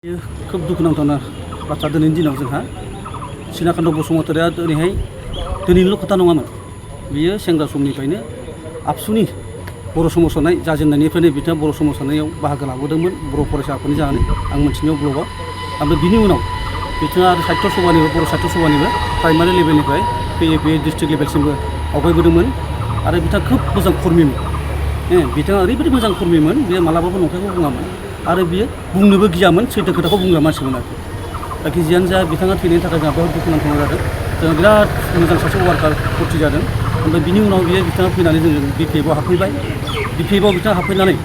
खोब दुखुनांथावना बाथ्रा दिनैनि दिनाव जोंहा सिनाकान्त बसुमतारिया दिनैहाय दिनैनिल' खोथा नङामोन। बियो सेंग्रा समनिफ्रायनो आबसुनि बर' सोमावसारनाय जाजेननायनिफ्रायनो बिथाङा बर' सोमावसारनायाव बाहागो लाबोदोंमोन बर' फरायसा आफादनि जानानै आं मोनथिनायाव ब्लकआव। ओमफ्राय बिनि उनाव बिथाङा आरो साहित्य सभानिबो बर' साहित्य सभानिबो प्राइमारि लेभेलनिफ्राय फैयै डिस्ट्रिक्ट लेभेलसिमबो आवगायबोदोंमोन आरो बिथाङा खोब मोजां कर्मिमोन। बिथाङा ओरैबायदि मोजां कर्मिमोन बियो मालाबाबो नंखायखौ बुङामोन आरो बियो बुंनोबो गियामोन, सैथो खोथाखौ बुंग्रा मानसिमोन आरोखि। जायखि जियानो जा बिथाङा थैनायनि थाखाय जोंहा बेयाव दुखुनांथाव जादों। जोंहा बिराद मोजां सासे वार्कार भर्ति जादों। ओमफ्राय बिनि उनाव बिथाङा फैनानै जों बिपिएफआव हाबफैबाय। बिपिएफआव बिथाङा हाबफैनानै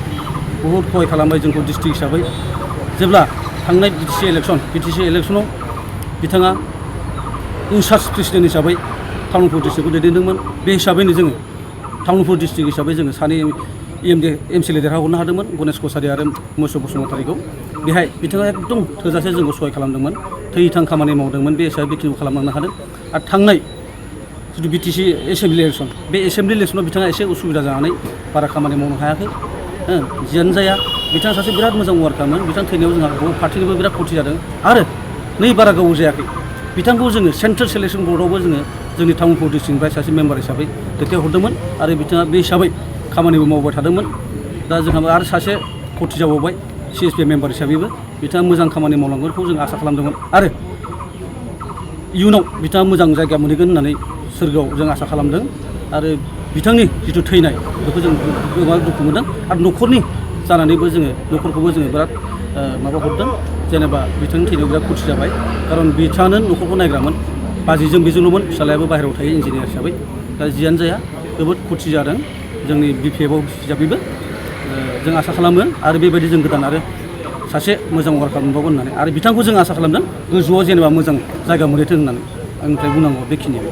बहुद सहाय खालामबाय जोंखौ डिस्ट्रिक्ट हिसाबै। जेब्ला थांनाय बिटिसि इलेक्सनाव बिथाङा इनचार्ज प्रेसिडेन्ट हिसाबै तामुलपुर डिस्ट्रिक्टखौ दैदेनदोंमोन। बे हिसाबैनो जोङो तामुलपुर डिस्ट्रिक्ट हिसाबै जोङो सानै एमसिएलए देरहाहरनो हादोंमोन, गणेश कछारी आरो मोसौ बसुमतारिखौ। बेहाय बिथाङा एकदम थोजासे जोंखौ सहाय खालामदोंमोन, थै-थां खामानि मावदोंमोन। बे हिसाबै बेखिनिखौ खालामलांनो हादों। आरो थांनाय जिथु बिटिसि एसेम्बलि इलेक्सन, बे एसेम्बलि इलेक्सनाव बिथाङा एसे उसुबिदा जानानै बारा खामानि मावनो हायाखै। जियानो जाया बिथाङा सासे बिराद मोजां वार्कारमोन। बिथां थैनायाव जोंहा पार्टिनिबो बिराद खथि जादों। आरो नै बारा गोबाव जायाखै बिथांखौ जोङो सेन्ट्रेल सिलेक्सन बर्डआवबो जोङो जोंनि तामुलपुर डिस्ट्रिक्टनिफ्राय सासे मेम्बार हिसाबै दैथायहरदोंमोन आरो बिथाङा बे हिसाबै खामानिबो मावबाय थादोंमोन। दा जोंहाबो आरो सासे भर्ति जाबावबाय सिएसपि मेम्बार हिसाबैबो। बिथाङा मोजां खामानि मावलांगोनखौ जों आसा खालामदोंमोन आरो इयुनाव बिथाङा मोजां जायगा मोनहैगोन होननानै सोरगोआव जों आसा खालामदों। आरो बिथांनि जिथु थैनाय बेखौ जों गोबां दुखु मोनदों आरो न'खरनि जानानैबो जोङो न'खरखौबो जोङो बिराद माबा हरदों। जेनेबा बिथांनि थैनायाव बिराद खथि जाबाय, खारन बिथाङानो न'खरखौ नायग्रामोन। बाजैजों बेजोंल'मोन, फिसालायाबो बाहेरायाव थायो इन्जिनियार हिसाबै। दा जियानो जाया जोबोद खथि जादों जोंनि बिपिएफआव हिसाबैबो। जों आसा खालामो आरो बेबायदि जों गोदान आरो सासे मोजां वार्कार मोनबावगोन होननानै। आरो बिथांखौ जों आसा खालामदों गोजौआव जेनेबा मोजां जायगा मोनहैथों होननानै। आंनिफ्राय बुंनांगौ बेखिनियानो।